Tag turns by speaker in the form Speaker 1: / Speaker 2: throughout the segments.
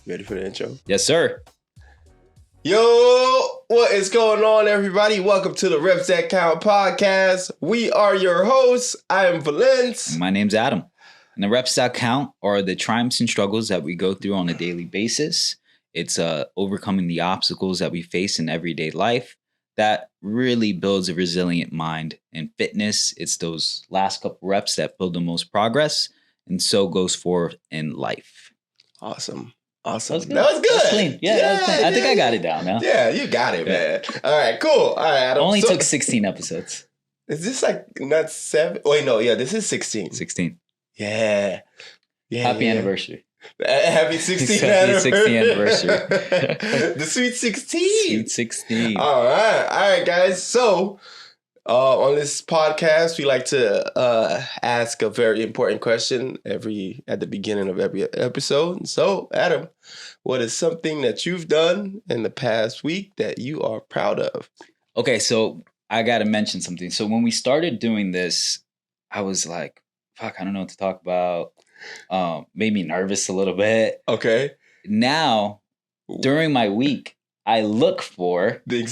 Speaker 1: You ready for the intro?
Speaker 2: Yes, sir.
Speaker 1: Yo, what is going on, everybody? Welcome to the Reps That Count podcast. We are your hosts. I am Valentz.
Speaker 2: And my name's Adam. And the reps that count are the triumphs and struggles that we go through on a daily basis. It's overcoming the obstacles that we face in everyday life that really builds a resilient mind. And fitness, it's those last couple reps that build the most progress, and so goes forth in life.
Speaker 1: Awesome.
Speaker 2: That was good.
Speaker 1: That was good.
Speaker 2: That was clean. Yeah, that was clean. I think I got it down now.
Speaker 1: Yeah, you got it, man. All right, cool. All right, Adam.
Speaker 2: Only took 16 episodes.
Speaker 1: Is this like not 7? Wait, no, yeah, this is 16.
Speaker 2: 16.
Speaker 1: Yeah.
Speaker 2: Happy anniversary.
Speaker 1: Happy 16th
Speaker 2: Happy
Speaker 1: anniversary.
Speaker 2: 16th anniversary.
Speaker 1: The Sweet 16.
Speaker 2: Sweet 16.
Speaker 1: All right, guys. So, on this podcast, we like to ask a very important question at the beginning of every episode. So, Adam, what is something that you've done in the past week that you are proud of?
Speaker 2: Okay, so I got to mention something. So when we started doing this, I was like, fuck, I don't know what to talk about. Made me nervous a little bit.
Speaker 1: Okay.
Speaker 2: Now, during my week, I look for the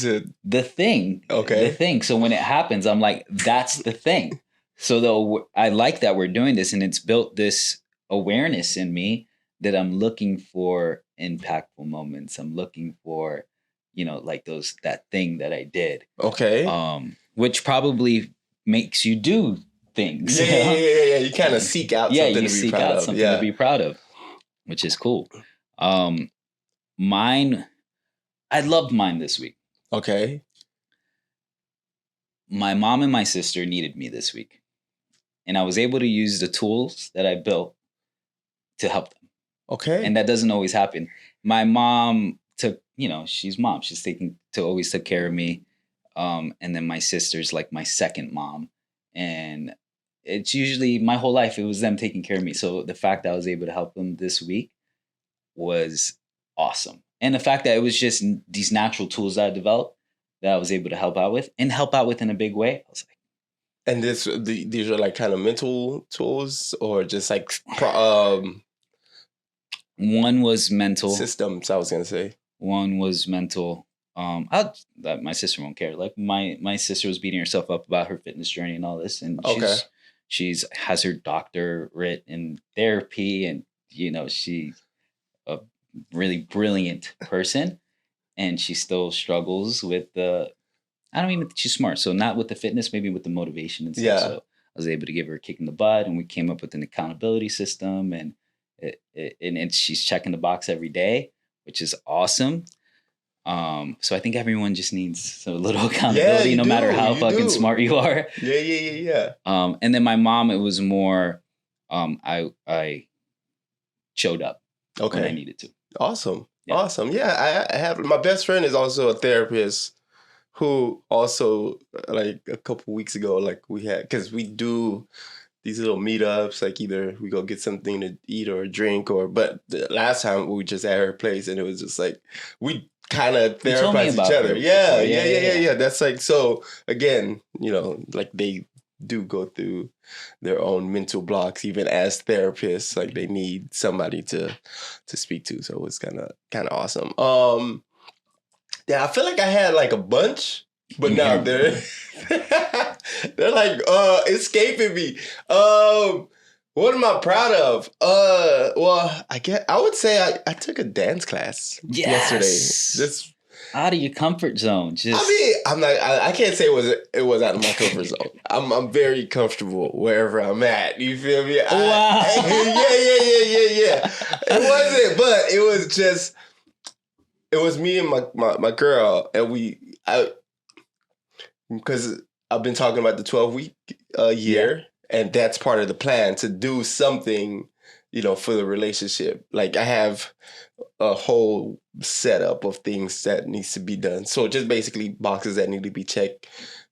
Speaker 2: thing.
Speaker 1: Okay.
Speaker 2: The thing. So when it happens, I'm like, that's the thing. So though I like that we're doing this, and it's built this awareness in me that I'm looking for impactful moments. I'm looking for, like that thing that I did.
Speaker 1: Okay.
Speaker 2: Which probably makes you do things.
Speaker 1: Yeah. You kind of seek out something to be
Speaker 2: seek
Speaker 1: proud
Speaker 2: out
Speaker 1: of.
Speaker 2: something to be proud of, which is cool. Mine, I loved mine this week.
Speaker 1: Okay.
Speaker 2: My mom and my sister needed me this week, and I was able to use the tools that I built to help them.
Speaker 1: Okay.
Speaker 2: And that doesn't always happen. My mom took, she's mom. She's always took care of me. And then my sister's like my second mom. And it's usually my whole life, it was them taking care of me. So the fact that I was able to help them this week was awesome. And the fact that it was just these natural tools that I developed that I was able to help out with in a big way. I was like,
Speaker 1: and these are like kind of mental tools or just like
Speaker 2: one was mental
Speaker 1: systems, I was gonna say.
Speaker 2: One was mental. My sister won't care. Like my sister was beating herself up about her fitness journey and all this, and she's has her doctorate in therapy, and she's a really brilliant person, and she still struggles with I don't even think she's smart, so not with the fitness, maybe with the motivation and stuff. Yeah. So I was able to give her a kick in the butt, and we came up with an accountability system, and she's checking the box every day, which is awesome. So I think everyone just needs a little accountability, no matter how fucking smart you are.
Speaker 1: Yeah.
Speaker 2: And then my mom, it was more, I showed up when I needed to.
Speaker 1: Awesome. Yeah. Awesome. Yeah, I have, my best friend is also a therapist who also, like a couple weeks ago, like because we do these little meetups, like either we go get something to eat or drink, but the last time we were just at her place, and it was just like, we kind of therapize each other. Yeah. That's like, so again, like they do go through their own mental blocks, even as therapists, like they need somebody to speak to. So it's kind of awesome. Yeah, I feel like I had like a bunch, but now they're like escaping me. What am I proud of? Well, I would say I took a dance class yesterday. Just
Speaker 2: out of your comfort zone.
Speaker 1: I can't say it was out of my comfort zone. I'm very comfortable wherever I'm at. You feel me?
Speaker 2: Wow.
Speaker 1: Yeah. It wasn't, but it was me and my girl, and because I've been talking about the 12-week year. Yeah. And that's part of the plan, to do something, for the relationship. Like I have a whole setup of things that needs to be done. So just basically boxes that need to be checked,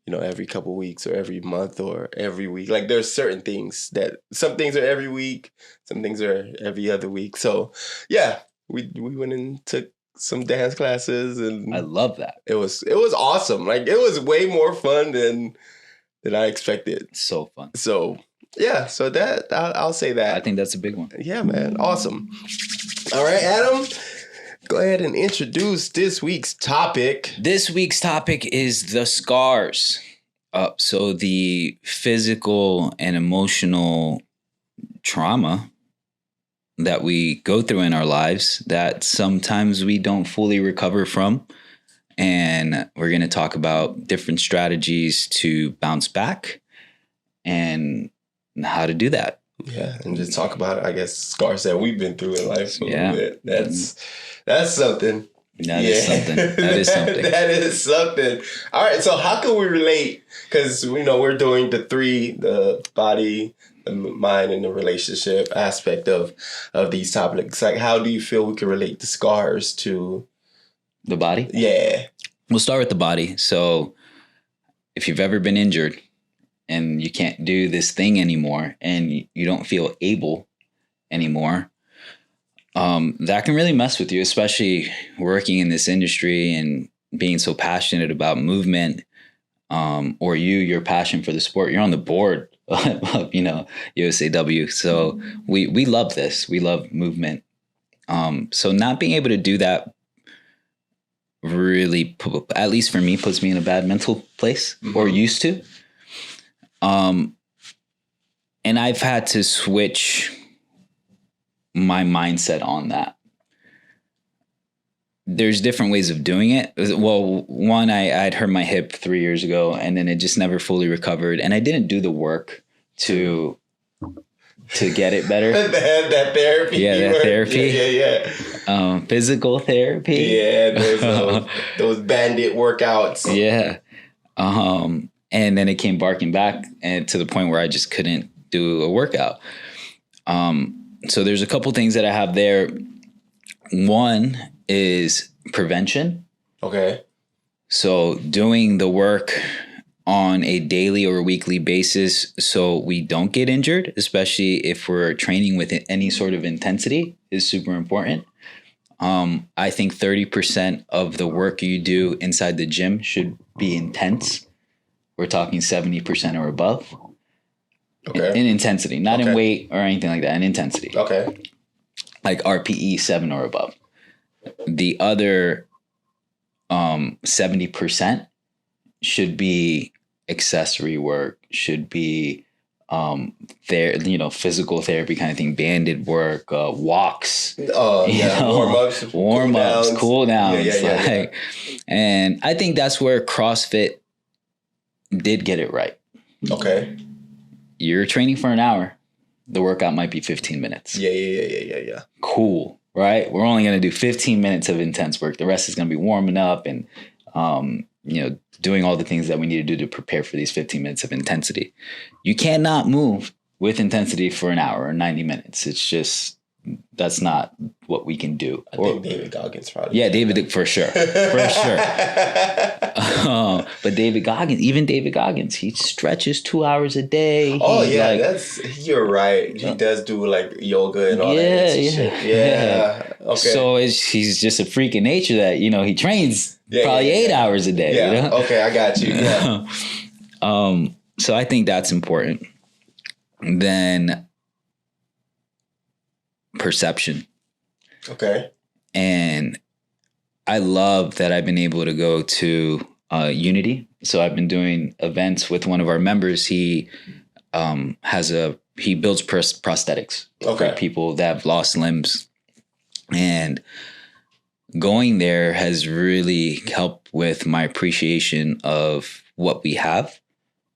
Speaker 1: every couple of weeks or every month or every week. Like there's certain things some things are every week, some things are every other week. So yeah, we went and took some dance classes, and
Speaker 2: I love that.
Speaker 1: It was awesome. Like it was way more fun than I expected.
Speaker 2: So fun.
Speaker 1: So yeah, that I'll say that.
Speaker 2: I think that's a big one.
Speaker 1: Yeah, man. Awesome. All right, Adam. ahead and introduce this week's topic.
Speaker 2: This week's topic is the scars. So the physical and emotional trauma that we go through in our lives that sometimes we don't fully recover from. And we're going to talk about different strategies to bounce back and how to do that.
Speaker 1: Yeah, and just talk about, I guess, scars that we've been through in life a little bit. That's something.
Speaker 2: That is something. That is something.
Speaker 1: That is something. All right, so how can we relate? Because, we're doing the body, the mind, and the relationship aspect of these topics. Like, how do you feel we can relate the scars to
Speaker 2: the body?
Speaker 1: Yeah.
Speaker 2: We'll start with the body. So if you've ever been injured and you can't do this thing anymore and you don't feel able anymore, that can really mess with you, especially working in this industry and being so passionate about movement, or your passion for the sport. You're on the board of, USAW. So we love this. We love movement. So not being able to do that really, at least for me, puts me in a bad mental place, or used to. And I've had to switch my mindset on that. There's different ways of doing it. Well, one, I'd hurt my hip 3 years ago, and then it just never fully recovered. And I didn't do the work to get it better.
Speaker 1: that therapy.
Speaker 2: Yeah, that therapy.
Speaker 1: Yeah.
Speaker 2: Physical therapy.
Speaker 1: Yeah, those bandit workouts.
Speaker 2: Yeah. And then it came barking back, and to the point where I just couldn't do a workout. So there's a couple things that I have there. One is prevention.
Speaker 1: Okay.
Speaker 2: So doing the work on a daily or weekly basis so we don't get injured, especially if we're training with any sort of intensity, is super important. I think 30% of the work you do inside the gym should be intense. We're talking 70% or above.
Speaker 1: Okay.
Speaker 2: In intensity, not in weight or anything like that, in intensity.
Speaker 1: Okay.
Speaker 2: Like RPE 7 or above. The other 70% should be accessory work, should be physical therapy kind of thing, banded work, walks. Warm-ups, cool downs. Yeah. And I think that's where CrossFit did get it right.
Speaker 1: Okay.
Speaker 2: You're training for an hour. The workout might be 15 minutes.
Speaker 1: Yeah.
Speaker 2: Cool, right? We're only going to do 15 minutes of intense work. The rest is going to be warming up and, doing all the things that we need to do to prepare for these 15 minutes of intensity. You cannot move with intensity for an hour or 90 minutes. It's just, that's not what we can do.
Speaker 1: I think David Goggins probably.
Speaker 2: Yeah, David, for sure. But David Goggins, he stretches 2 hours a day.
Speaker 1: Oh, yeah, you're right. He does do like yoga and all that shit. Yeah. Okay.
Speaker 2: So he's just a freak in nature that, he trains probably 8 hours a day.
Speaker 1: Yeah. Okay, I got you. Yeah.
Speaker 2: So I think that's important. Then perception.
Speaker 1: Okay.
Speaker 2: And I love that I've been able to go to Unity. So I've been doing events with one of our members. He he builds prosthetics for people that have lost limbs. And going there has really helped with my appreciation of what we have.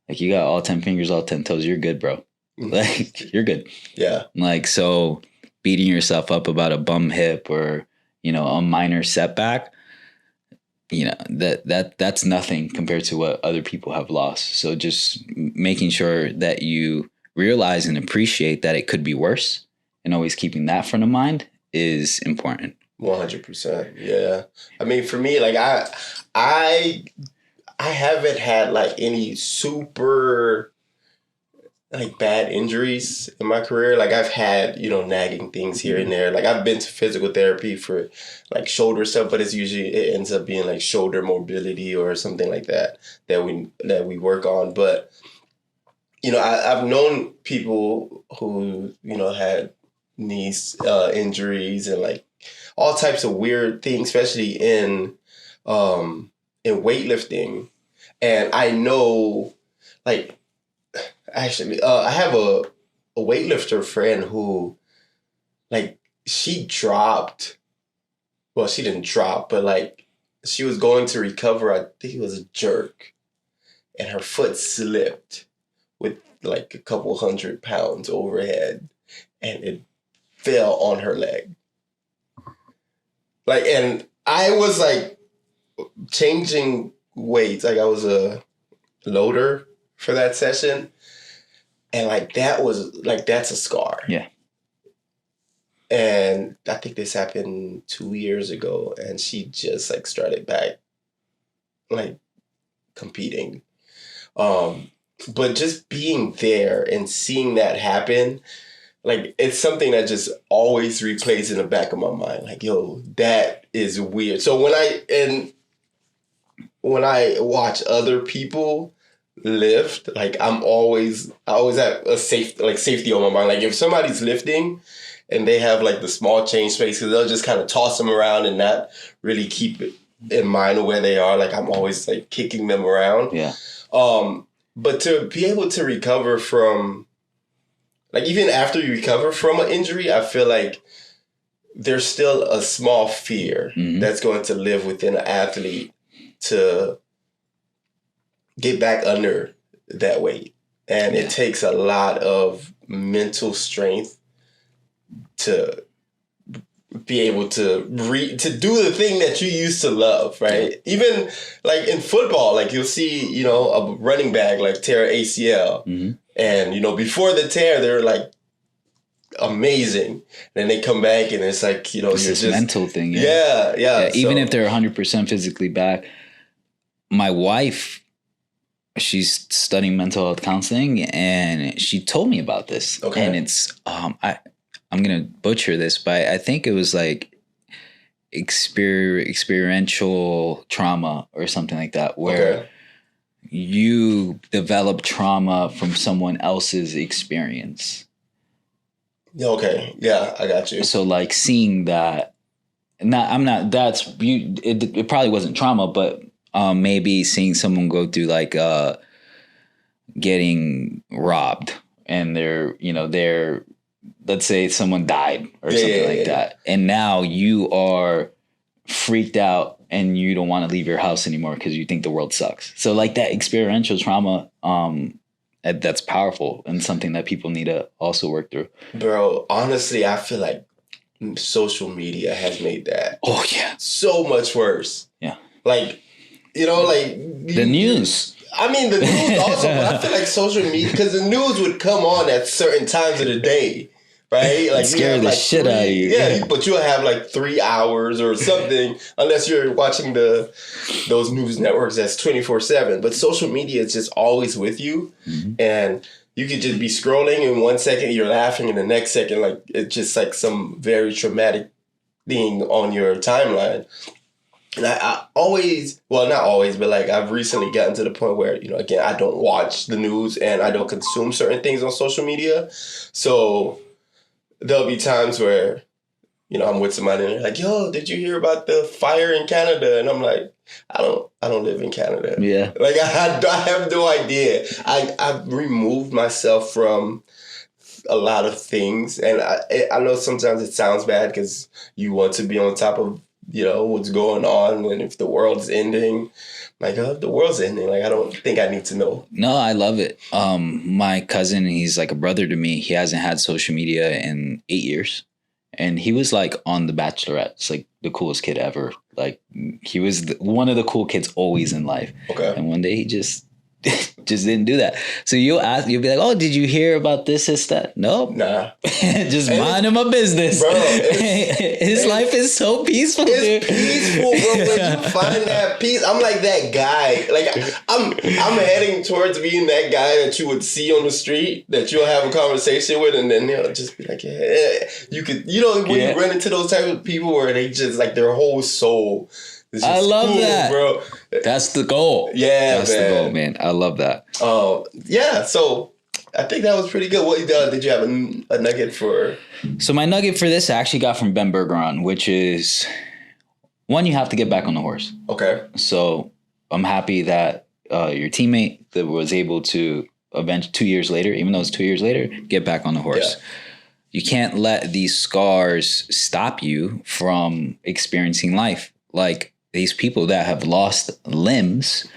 Speaker 2: Like, you got all 10 fingers, all 10 toes. You're good, bro. Like, you're good.
Speaker 1: Yeah.
Speaker 2: Like, so beating yourself up about a bum hip or, a minor setback, that's nothing compared to what other people have lost. So just making sure that you realize and appreciate that it could be worse, and always keeping that front of mind is important.
Speaker 1: 100%. Yeah. I mean, for me, like I haven't had like any super like bad injuries in my career. Like, I've had, nagging things here and there. Like, I've been to physical therapy for like shoulder stuff, but it ends up being like shoulder mobility or something like that we work on. But, I've known people who, had knee injuries and like all types of weird things, especially in weightlifting. And I know, like, actually, I have a weightlifter friend who, like, she dropped. Well, she didn't drop, but like, she was going to recover. I think it was a jerk, and her foot slipped with like a couple 100 pounds overhead, and it fell on her leg. Like, and I was like changing weights. Like, I was a loader for that session. And like, that was like, that's a scar.
Speaker 2: Yeah.
Speaker 1: And I think this happened 2 years ago, and she just like started back like competing. But just being there and seeing that happen, like, it's something that just always replays in the back of my mind. Like, yo, that is weird. So when I watch other people lift, like, I always have a safety on my mind. Like, if somebody's lifting and they have like the small change space, because they'll just kind of toss them around and not really keep it in mind of where they are. Like, I'm always like kicking them around.
Speaker 2: Yeah.
Speaker 1: But to be able to recover from, like, even after you recover from an injury, I feel like there's still a small fear that's going to live within an athlete to get back under that weight. And it takes a lot of mental strength to be able to do the thing that you used to love, right? Even like in football, like you'll see, a running back like tear ACL. And, before the tear, they're like amazing. Then they come back and it's like,
Speaker 2: it's this mental thing.
Speaker 1: Yeah.
Speaker 2: Even if they're 100% physically back. My wife, she's studying mental health counseling, and she told me about this.
Speaker 1: Okay.
Speaker 2: And it's, I'm going to butcher this, but I think it was like experiential trauma or something like that, where you develop trauma from someone else's experience.
Speaker 1: Okay. Yeah, I got you.
Speaker 2: So like seeing that, it probably wasn't trauma, but maybe seeing someone go through like getting robbed, and they're let's say someone died or something like that. And now you are freaked out and you don't want to leave your house anymore because you think the world sucks. So like that experiential trauma, that's powerful and something that people need to also work through.
Speaker 1: Bro, honestly, I feel like social media has made that so much worse.
Speaker 2: Yeah.
Speaker 1: Like, the
Speaker 2: news.
Speaker 1: I mean, the news also, but I feel like social media, because the news would come on at certain times of the day. Right? Like,
Speaker 2: scare the shit out of you.
Speaker 1: Yeah, but you'll have like 3 hours or something, unless you're watching those news networks that's 24/7. But social media is just always with you. And you could just be scrolling, in 1 second you're laughing, and the next second, like, it's just like some very traumatic thing on your timeline. And I always, well, not always, but like, I've recently gotten to the point where, again, I don't watch the news and I don't consume certain things on social media. So there'll be times where, I'm with somebody and they're like, yo, did you hear about the fire in Canada? And I'm like, I don't live in Canada.
Speaker 2: Yeah.
Speaker 1: Like, I have no idea. I've removed myself from a lot of things. And I know sometimes it sounds bad because you want to be on top of, what's going on. And if the world's ending, like, the world's ending. Like, I don't think I need to know.
Speaker 2: No, I love it. My cousin, he's like a brother to me. He hasn't had social media in 8 years. And he was like on The Bachelorette. It's like the coolest kid ever. Like, he was one of the cool kids always in life.
Speaker 1: Okay.
Speaker 2: And one day he just didn't do that. So you'll be like, oh, did you hear about this, that? Nope.
Speaker 1: Nah.
Speaker 2: Just minding my business.
Speaker 1: Bro,
Speaker 2: his life is so peaceful, dude.
Speaker 1: It's peaceful, bro. When you find that peace, I'm like that guy. Like, I'm heading towards being that guy that you would see on the street, that you'll have a conversation with, and then they'll just be like, you could, when you run into those type of people where they just, like, their whole soul.
Speaker 2: I love that,
Speaker 1: bro.
Speaker 2: That's the goal.
Speaker 1: Yeah,
Speaker 2: that's the goal, man. I love that.
Speaker 1: Yeah. So I think that was pretty good. What did you have a nugget for?
Speaker 2: So my nugget for this I actually got from Ben Bergeron, which is one, you have to get back on the horse.
Speaker 1: Okay.
Speaker 2: So I'm happy that your teammate that was able to avenge 2 years later, even though it's 2 years later, get back on the horse. Yeah. You can't let these scars stop you from experiencing life. Like these people that have lost limbs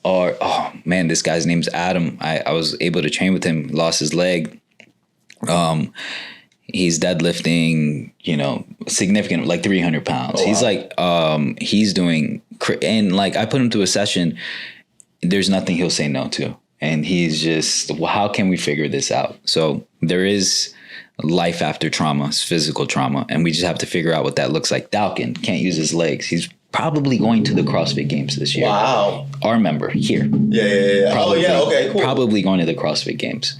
Speaker 2: are, oh man, this guy's name's Adam. I was able to train with him, lost his leg. He's deadlifting, significant, like 300 pounds. Oh, wow. He's like, he's doing, and like I put him through a session, there's nothing he'll say no to. And he's just, well, how can we figure this out? So there is life after trauma, physical trauma, and we just have to figure out what that looks like. Dalkin can't use his legs. He's probably going to the CrossFit Games this year. Wow. Our member here.
Speaker 1: Yeah. Probably, okay, cool.
Speaker 2: Probably going to the CrossFit Games.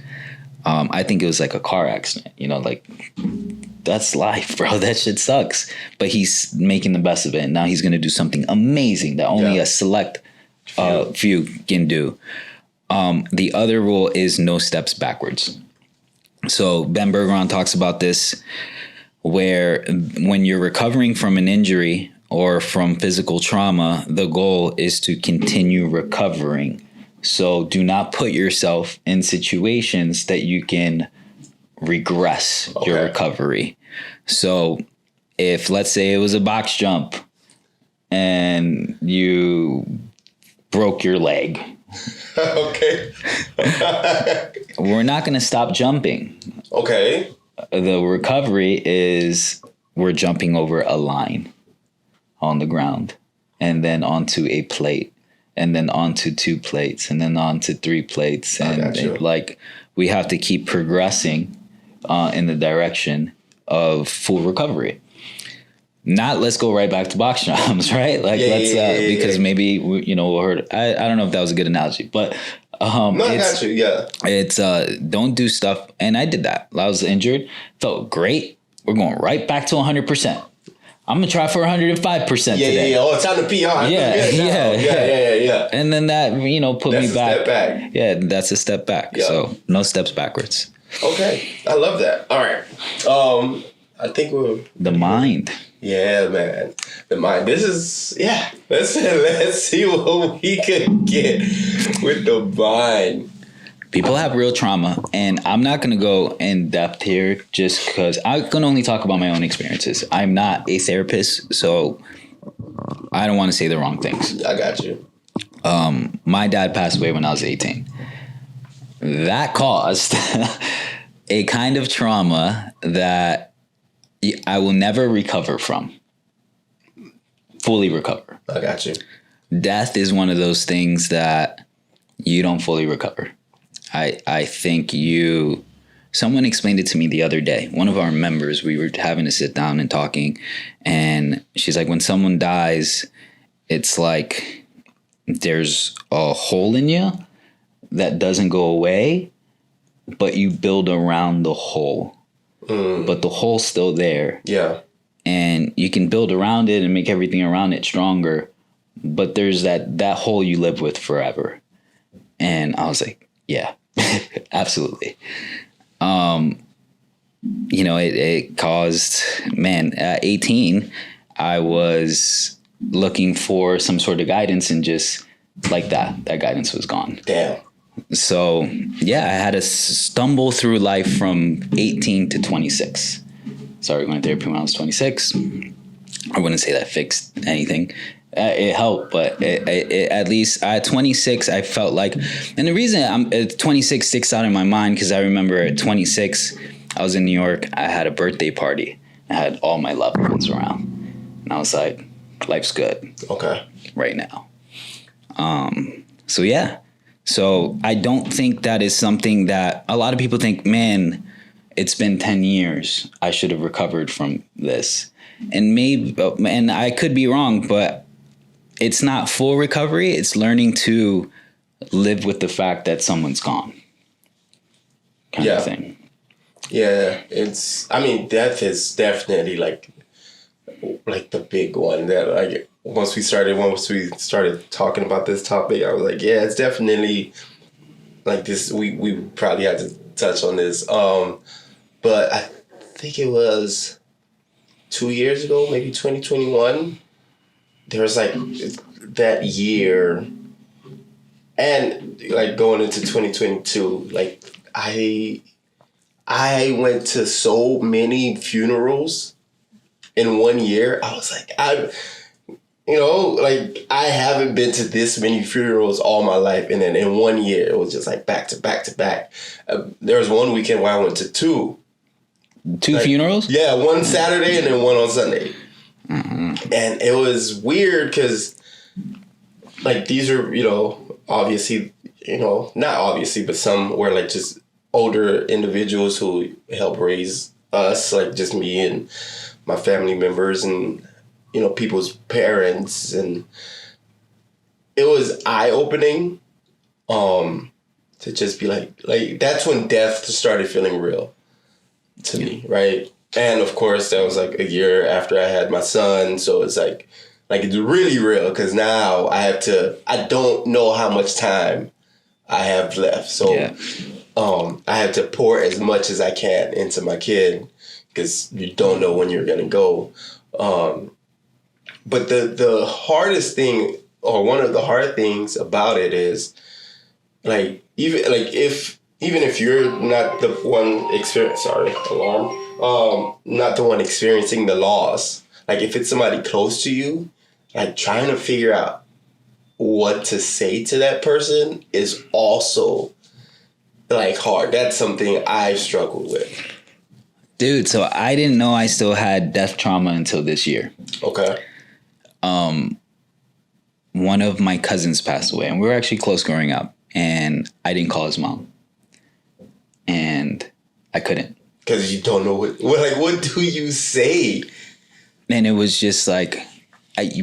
Speaker 2: I think it was like a car accident, like that's life, bro. That shit sucks. But he's making the best of it. And now he's going to do something amazing that only a select few can do. The other rule is no steps backwards. So Ben Bergeron talks about this, where when you're recovering from an injury or from physical trauma, the goal is to continue recovering. So do not put yourself in situations that you can regress your recovery. So if, let's say it was a box jump and you broke your leg.
Speaker 1: Okay.
Speaker 2: We're not going to stop jumping.
Speaker 1: Okay.
Speaker 2: The recovery is we're jumping over a line on the ground and then onto a plate and then onto 2 plates and then onto 3 plates. And we have to keep progressing in the direction of full recovery. Not let's go right back to box jumps, right? Like because maybe we'll hurt. I don't know if that was a good analogy, but
Speaker 1: I got you. Yeah,
Speaker 2: it's don't do stuff. And I did that. I was injured, felt great. We're going right back to 100%. I'm gonna try for 105% today.
Speaker 1: Yeah. Oh, it's time to PR.
Speaker 2: Yeah. And then that put me back.
Speaker 1: Step back.
Speaker 2: Yeah, that's a step back. Yeah. So no steps backwards.
Speaker 1: Okay, I love that. All right. I think we're
Speaker 2: the mind.
Speaker 1: Yeah, man. The mind. This is Let's see what we can get with the mind.
Speaker 2: People have real trauma, and I'm not going to go in depth here just because I can only talk about my own experiences. I'm not a therapist, so I don't want to say the wrong things.
Speaker 1: I got you.
Speaker 2: My dad passed away when I was 18. That caused a kind of trauma that I will never recover from. Fully recover.
Speaker 1: I got you.
Speaker 2: Death is one of those things that you don't fully recover. I think someone explained it to me the other day. One of our members, we were having to sit down and talking, and she's like, when someone dies, it's like there's a hole in you that doesn't go away, but you build around the hole. But the hole's still there.
Speaker 1: Yeah.
Speaker 2: And you can build around it and make everything around it stronger, but there's that hole you live with forever. And I was like, yeah, absolutely. It caused, at 18, I was looking for some sort of guidance, and just like that guidance was gone.
Speaker 1: Damn.
Speaker 2: So, I had to stumble through life from 18 to 26. Started going to therapy when I was 26. I wouldn't say that fixed anything. It helped, but it at least at 26, I felt like, and the reason 26 sticks out in my mind, because I remember at 26, I was in New York. I had a birthday party. I had all my loved ones around, and I was like, life's good.
Speaker 1: Okay.
Speaker 2: Right now. So I don't think that is something that a lot of people think, man, it's been 10 years. I should have recovered from this. And I could be wrong, but it's not full recovery. It's learning to live with the fact that someone's gone. Kind of thing.
Speaker 1: Yeah. Death is definitely like the big one that once we started talking about this topic, I was like, yeah, it's definitely like this. We probably had to touch on this. But I think it was 2 years ago, maybe 2021. There was like that year, and like going into 2022, like I went to so many funerals in 1 year. I was like, I haven't been to this many funerals all my life. And then in 1 year, it was just like back to back to back. There was one weekend where I went to two.
Speaker 2: Two funerals?
Speaker 1: Yeah, one Saturday and then one on Sunday. Mm-hmm. And it was weird because, like, these are, obviously, not obviously, but some were like just older individuals who helped raise us, like just me and my family members and, people's parents. And it was eye-opening to just be like, that's when death started feeling real to me, right? And of course, that was like a year after I had my son. So it's like it's really real because now I don't know how much time I have left. So I have to pour as much as I can into my kid because you don't know when you're going to go. But the hardest thing, or one of the hard things about it is like, even if you're not the one not the one experiencing the loss, like if it's somebody close to you, like trying to figure out what to say to that person is also like hard. That's something I've struggled with.
Speaker 2: Dude, so I didn't know I still had death trauma until this year.
Speaker 1: Okay.
Speaker 2: One of my cousins passed away, and we were actually close growing up, and I didn't call his mom. And I couldn't.
Speaker 1: Because you don't know what do you say?
Speaker 2: And it was just like,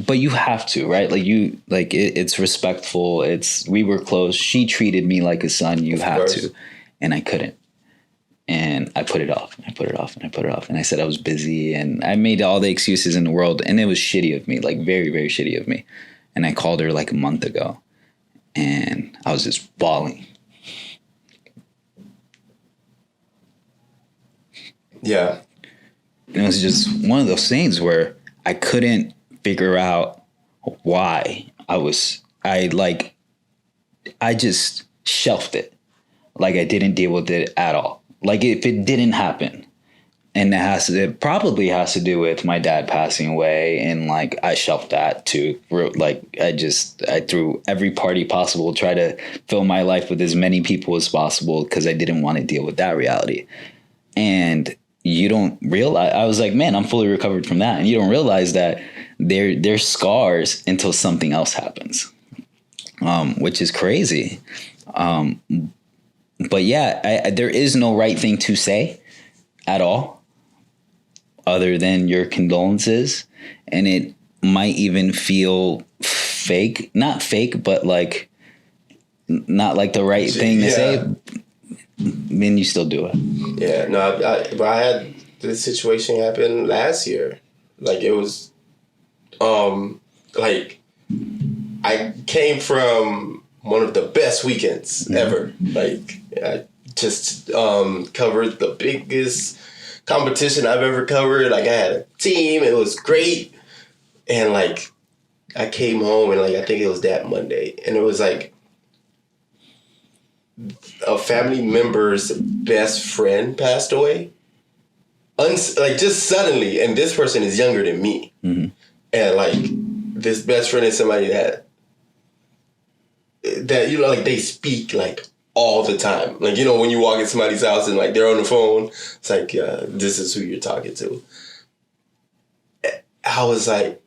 Speaker 2: but you have to, right? It's respectful. We were close. She treated me like a son. You have to. And I couldn't. And I put it off. And I put it off. And I put it off. And I said I was busy. And I made all the excuses in the world. And it was shitty of me, like very, very shitty of me. And I called her like a month ago. And I was just bawling.
Speaker 1: Yeah.
Speaker 2: And it was just one of those things where I couldn't figure out why I just shelved it. Like I didn't deal with it at all. Like if it didn't happen, and it probably has to do with my dad passing away, and like I shelved that too. Like I threw every party possible, try to fill my life with as many people as possible because I didn't want to deal with that reality. And you don't realize, I was like, man, I'm fully recovered from that. And you don't realize that they're scars until something else happens, which is crazy. But yeah, there is no right thing to say at all other than your condolences. And it might even feel fake, not fake, but like not like the right thing to say. Then you still do it.
Speaker 1: Yeah, no, I had this situation happen last year. Like it was, like I came from one of the best weekends ever. Like I just covered the biggest competition I've ever covered. Like I had a team. It was great. And like I came home and like I think it was that Monday. And it was like a family member's best friend passed away. Like just suddenly. And this person is younger than me. Mm-hmm. And like this best friend is somebody that like they speak like all the time. Like, when you walk in somebody's house and like they're on the phone, it's like, this is who you're talking to. I was like,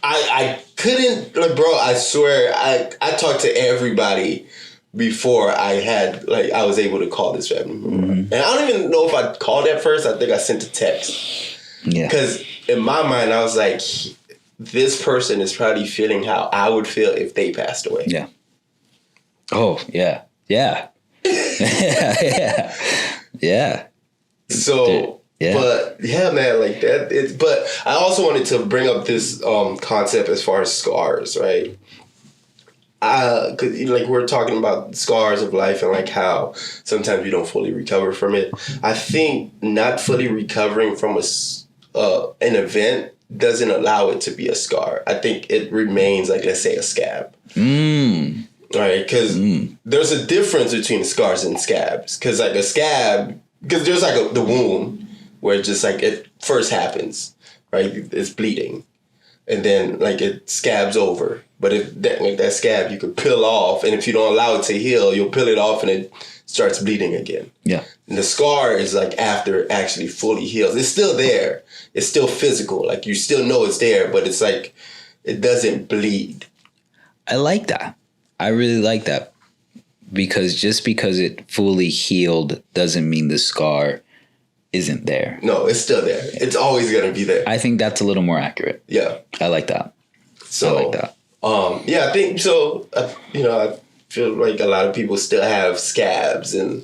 Speaker 1: I couldn't, like, bro, I swear, I talked to everybody before I was able to call this family member. Mm-hmm. And I don't even know if I called at first. I think I sent a text. Yeah. Because in my mind, I was like, this person is probably feeling how I would feel if they passed away.
Speaker 2: Yeah. Oh, yeah. Yeah. Yeah. Yeah.
Speaker 1: So, yeah. But yeah, man, like that. But I also wanted to bring up this concept as far as scars, right? 'cause, like, we're talking about scars of life and like how sometimes we don't fully recover from it. I think not fully recovering from an event doesn't allow it to be a scar. I think it remains, like, let's say, a scab. Right? Because there's a difference between scars and scabs. Because, like, a scab, because there's like the wound where it just, like, it first happens, right? It's bleeding. And then, like, it scabs over. But if that scab you can peel off, and if you don't allow it to heal, you'll peel it off and it starts bleeding again.
Speaker 2: Yeah.
Speaker 1: And the scar is, like, after it actually fully heals. It's still there. It's still physical. Like, you still know it's there, but it's like it doesn't bleed.
Speaker 2: I like that. I really like that. Because just because it fully healed doesn't mean the scar isn't there.
Speaker 1: No, it's still there. It's always going to be there.
Speaker 2: I think that's a little more accurate.
Speaker 1: Yeah.
Speaker 2: I like that.
Speaker 1: So,
Speaker 2: I like that.
Speaker 1: Yeah, I think so. I feel like a lot of people still have scabs and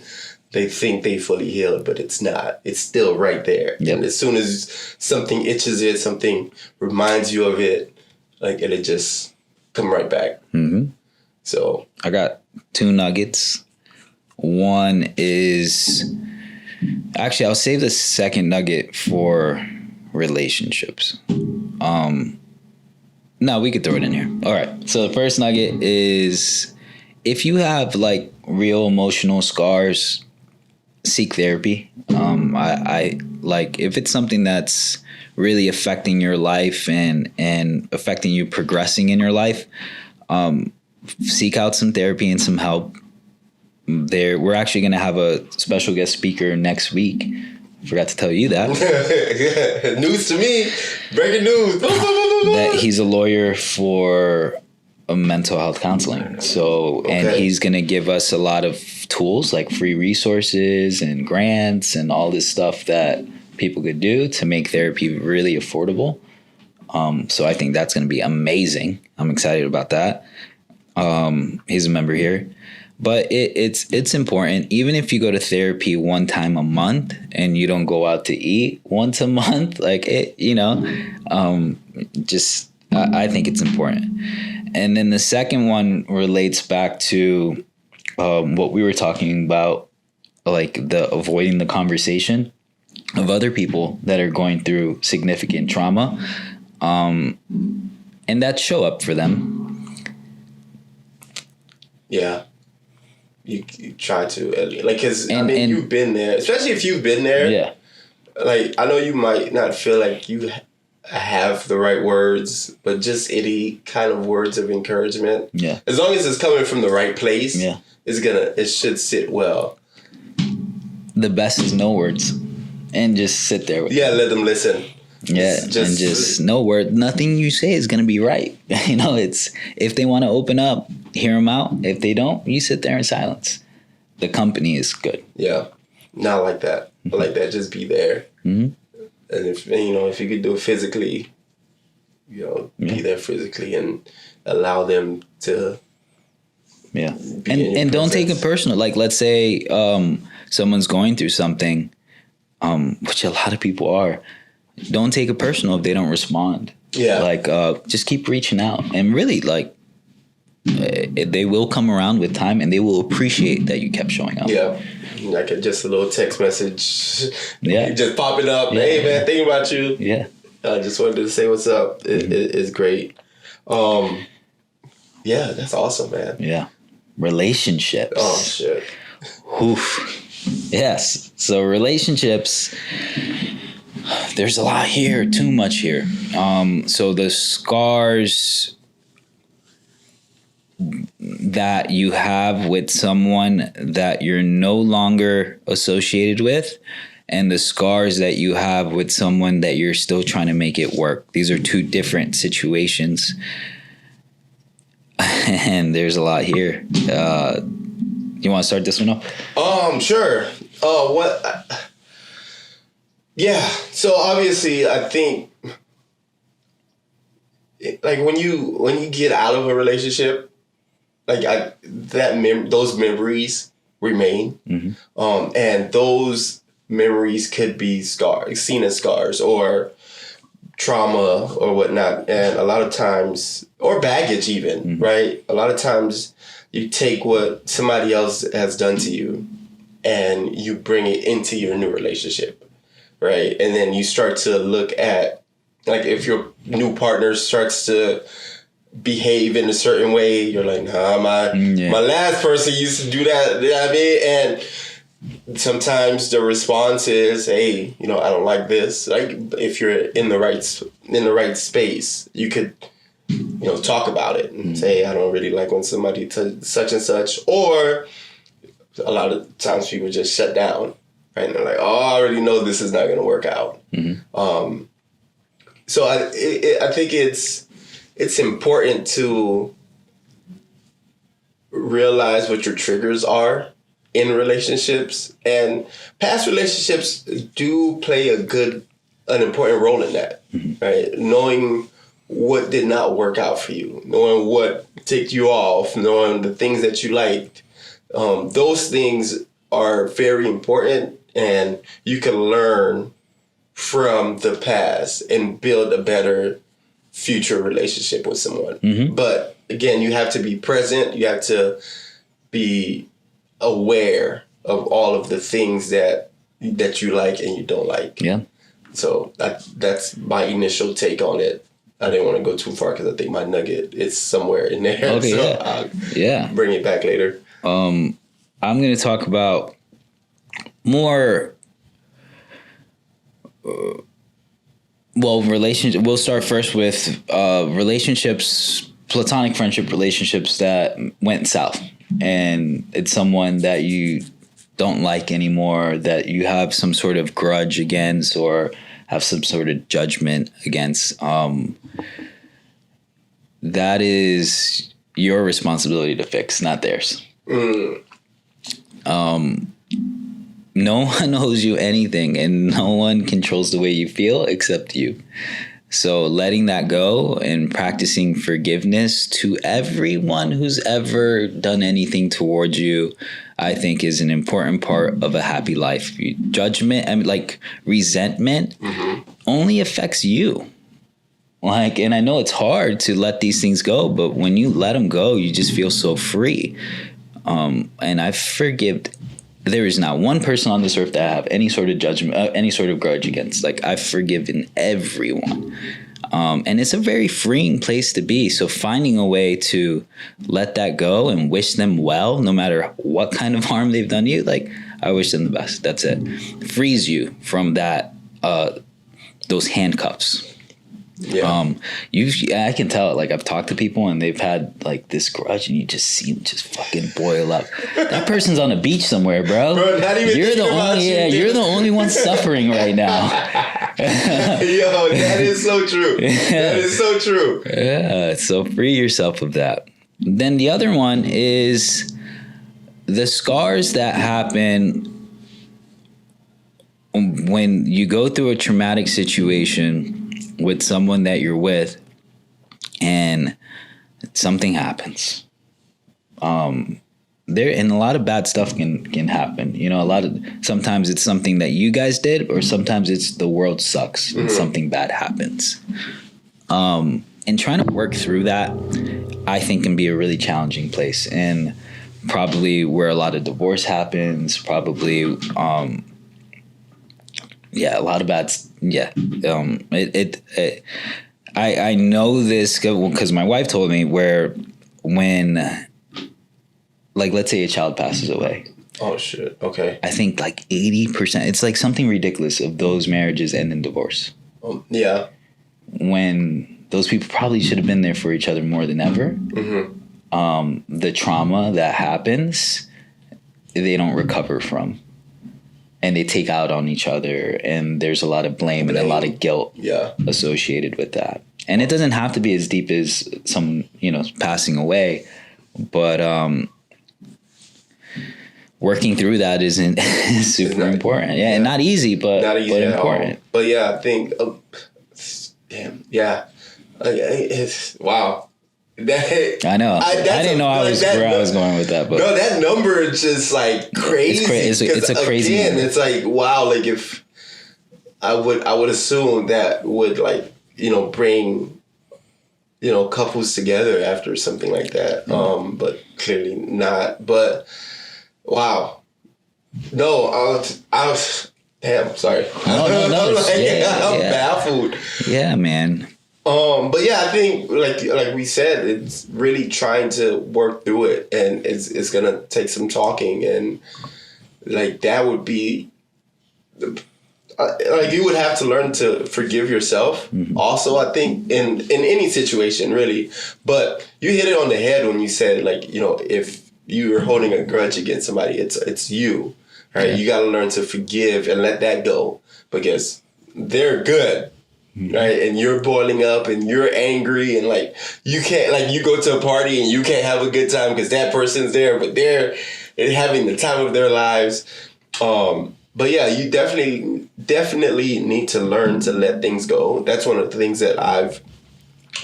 Speaker 1: they think they fully healed, but it's not. It's still right there. Yep. And as soon as something itches it, something reminds you of it, like, it'll just come right back.
Speaker 2: Mm-hmm.
Speaker 1: So
Speaker 2: I got 2 nuggets. One is, actually, I'll save the second nugget for relationships. No, we could throw it in here. All right. So the first nugget is, if you have, like, real emotional scars, seek therapy. I like, if it's something that's really affecting your life and affecting you progressing in your life, seek out some therapy and some help. We're actually going to have a special guest speaker next week. Forgot to tell you that.
Speaker 1: News to me. Breaking news.
Speaker 2: That he's a lawyer for mental health counseling. So, and he's going to give us a lot of tools, like free resources and grants and all this stuff that people could do to make therapy really affordable. So I think that's going to be amazing. I'm excited about that. He's a member here. But it's important, even if you go to therapy one time a month and you don't go out to eat once a month, like, it, I think it's important. And then the second one relates back to what we were talking about, like the avoiding the conversation of other people that are going through significant trauma, and that show up for them.
Speaker 1: Yeah. You try to, like, because you've been there, especially if you've been there.
Speaker 2: Yeah.
Speaker 1: Like, I know you might not feel like you have the right words, but just any kind of words of encouragement.
Speaker 2: Yeah.
Speaker 1: As long as it's coming from the right place.
Speaker 2: Yeah.
Speaker 1: It should sit well.
Speaker 2: The best is no words, and just sit there with them.
Speaker 1: Let them listen.
Speaker 2: Yeah, and just no word. Nothing you say is gonna be right. It's, if they want to open up, hear them out. If they don't, you sit there in silence. The company is good.
Speaker 1: Yeah, not like that. I like that. Just be there.
Speaker 2: Mm-hmm.
Speaker 1: And if you could do it physically, be there physically and allow them to.
Speaker 2: Yeah, and don't take it personal. Like, let's say someone's going through something, which a lot of people are. Don't take it personal if they don't respond. Yeah. Like, just keep reaching out, and really, like, they will come around with time, and they will appreciate that you kept showing up.
Speaker 1: Yeah. Like just a little text message.
Speaker 2: Yeah.
Speaker 1: Just popping up. Yeah. Hey, man, thinking about you.
Speaker 2: Yeah.
Speaker 1: I just wanted to say what's up. It's great. Yeah, that's awesome, man.
Speaker 2: Yeah. Relationships.
Speaker 1: Oh, shit.
Speaker 2: Oof. Yes. So relationships, there's a lot here, too much here. So the scars that you have with someone that you're no longer associated with, and the scars that you have with someone that you're still trying to make it work. These are 2 different situations. And there's a lot here. You want to start this one off?
Speaker 1: Sure. Yeah. So obviously, I think, like, when you get out of a relationship, like, those memories remain, and those memories could be seen as scars, or trauma or whatnot, and a lot of times, or baggage even, right? A lot of times you take what somebody else has done to you and you bring it into your new relationship, right? And then you start to look at, like, if your new partner starts to behave in a certain way, you're like, nah, my last person used to do that, you know what I mean? And sometimes the response is, hey, you know, I don't like this. Like, if you're in the right space, you could, you know, talk about it and say, I don't really like when somebody such and such. Or a lot of times people just shut down, right? And they're like, oh, I already know this is not going to work out. So I think it's important to realize what your triggers are in relationships, and past relationships do play an important role in that, right? Knowing what did not work out for you, knowing what ticked you off, knowing the things that you liked, those things are very important, and you can learn from the past and build a better future relationship with someone. But again, you have to be present. You have to be aware of all of the things that you like and you don't like. Yeah. So that's my initial take on it. I didn't want to go too far because I think my nugget is somewhere in there. Okay, so I'll bring it back later.
Speaker 2: I'm going to talk about more. Relationship. We'll start first with relationships, platonic friendship relationships that went south. And it's someone that you don't like anymore, that you have some sort of grudge against or have some sort of judgment against. That is your responsibility to fix, not theirs. No one owes you anything, and no one controls the way you feel except you. So letting that go and practicing forgiveness to everyone who's ever done anything towards you, I think, is an important part of a happy life. Judgment, I mean, like resentment, only affects you. Like, and I know it's hard to let these things go, but when you let them go, you just feel so free. And I forgive. There is not one person on this earth that I have any sort of judgment, any sort of grudge against. Like, I've forgiven everyone. And it's a very freeing place to be. So finding a way to let that go and wish them well, no matter what kind of harm they've done to you, like, I wish them the best. That's it. Frees you from that, those handcuffs. Yeah. I can tell, like, I've talked to people and they've had like this grudge and you just see them just fucking boil up. That person's on a beach somewhere, bro. Not even you're the only one suffering right now.
Speaker 1: Yo, that is so true. That is so true.
Speaker 2: Yeah. So free yourself of that. Then the other one is the scars that happen when you go through a traumatic situation with someone that you're with and something happens. And a lot of bad stuff can happen. You know, sometimes it's something that you guys did, or sometimes it's the world sucks and something bad happens. And trying to work through that, I think, can be a really challenging place, and probably where a lot of divorce happens, probably, a lot of bad. I know this because my wife told me when, like, let's say a child passes away.
Speaker 1: Oh shit. Okay.
Speaker 2: I think like 80%. It's like something ridiculous of those marriages end in divorce.
Speaker 1: Yeah.
Speaker 2: When those people probably should have been there for each other more than ever. The trauma that happens, they don't recover from. And they take out on each other, and there's a lot of blame and a lot of guilt associated with that. And it doesn't have to be as deep as some, passing away, but working through that is super important. Yeah, and not easy, but important.
Speaker 1: But yeah, I think, it's wow.
Speaker 2: I know. I didn't know where I was going with that, but
Speaker 1: no, that number is just like crazy.
Speaker 2: It's a crazy.
Speaker 1: Again, it's like wow. Like if I would assume that would like bring, couples together after something like that. But clearly not. But wow. No, I was damn, sorry.
Speaker 2: No.
Speaker 1: I'm baffled.
Speaker 2: Yeah, man.
Speaker 1: But yeah, I think like we said, it's really trying to work through it, and it's gonna take some talking, and like that would be like you would have to learn to forgive yourself. Mm-hmm. Also, I think in any situation really, but you hit it on the head when you said if you're holding a grudge against somebody, it's you, right? Yeah. You got to learn to forgive and let that go because they're good. Mm-hmm. Right, and you're boiling up and you're angry and you can't you go to a party and you can't have a good time because that person's there, but they're having the time of their lives. But yeah, you definitely need to learn to let things go. That's one of the things that I've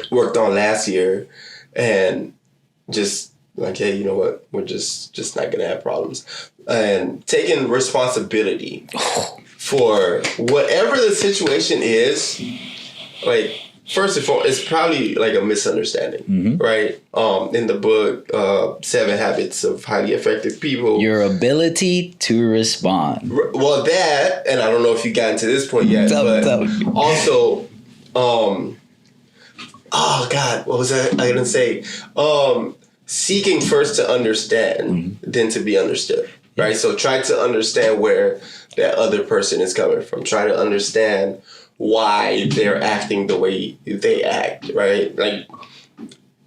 Speaker 1: worked on last year, and just hey, you know what? We're just not gonna have problems, and taking responsibility for whatever the situation is. First and foremost, it's probably a misunderstanding, mm-hmm. right? In the book, 7 Habits of Highly Effective People.
Speaker 2: Your ability to respond.
Speaker 1: Well, that, and I don't know if you got into this point yet, but also, oh God, what was I going to say? Seeking first to understand, mm-hmm. then to be understood, right? So try to understand where that other person is coming from. Try to understand why they're acting the way they act, right?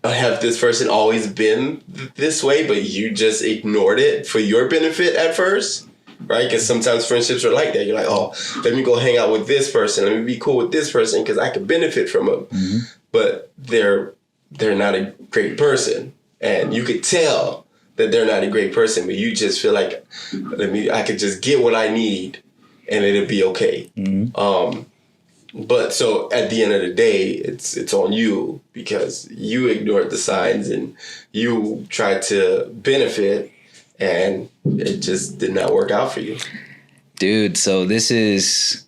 Speaker 1: Have this person always been this way, but you just ignored it for your benefit at first, right? Because sometimes friendships are like that. You're like, oh, let me go hang out with this person. Let me be cool with this person because I could benefit from them. Mm-hmm. But they're not a great person. And you could tell that they're not a great person, but you just feel like, I could just get what I need and it'll be okay. Mm-hmm. But so at the end of the day, it's on you because you ignored the signs and you tried to benefit and it just did not work out for you.
Speaker 2: Dude, so this is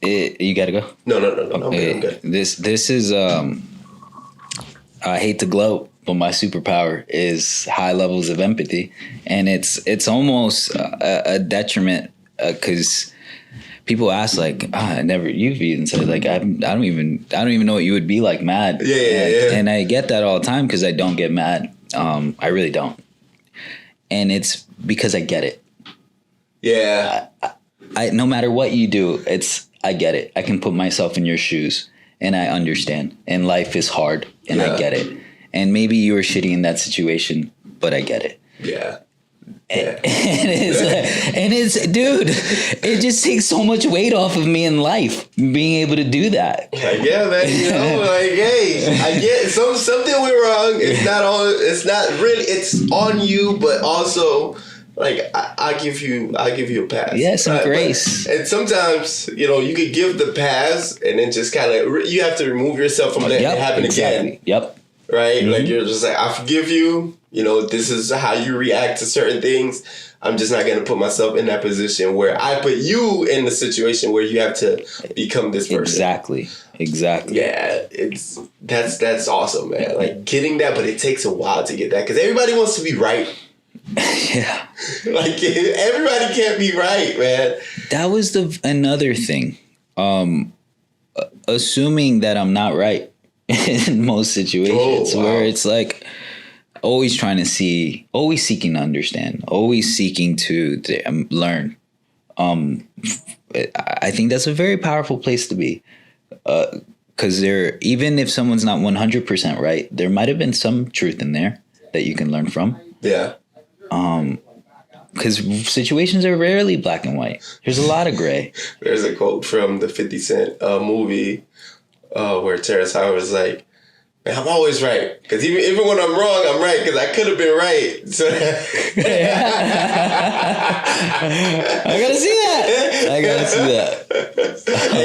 Speaker 2: it. You gotta go?
Speaker 1: No. Okay. I'm good.
Speaker 2: This is I hate to gloat, but my superpower is high levels of empathy, and it's almost a detriment because people ask you've even said I don't even know what you would be like mad. Yeah. And I get that all the time because I don't get mad. I really don't. And it's because I get it.
Speaker 1: Yeah.
Speaker 2: I no matter what you do, I get it. I can put myself in your shoes and I understand. And life is hard and I get it. And maybe you were shitty in that situation, but I get it.
Speaker 1: Yeah.
Speaker 2: And it's dude, it just takes so much weight off of me in life being able to do that.
Speaker 1: Yeah, man. Hey, I get something went wrong. It's not really. It's on you, but also I give you a pass.
Speaker 2: Yeah, some grace.
Speaker 1: And sometimes you could give the pass, and then just kind of you have to remove yourself from letting it happen again.
Speaker 2: Yep.
Speaker 1: Right? Mm-hmm. You're just I forgive you. This is how you react to certain things. I'm just not going to put myself in that position where I put you in the situation where you have to become this person.
Speaker 2: Exactly.
Speaker 1: Yeah, that's awesome, man. Getting that, but it takes a while to get that because everybody wants to be right.
Speaker 2: Yeah.
Speaker 1: Everybody can't be right, man.
Speaker 2: That was another thing. Assuming that I'm not right in most situations where it's always trying to see, always seeking to understand, always seeking to learn. I think that's a very powerful place to be. Because even if someone's not 100% right, there might have been some truth in there that you can learn from.
Speaker 1: Yeah.
Speaker 2: Because situations are rarely black and white. There's a lot of gray.
Speaker 1: There's a quote from the 50 Cent movie where Terrence Howard was like, man, I'm always right. Because even when I'm wrong, I'm right. Because I could have been right. So I
Speaker 2: gotta see that.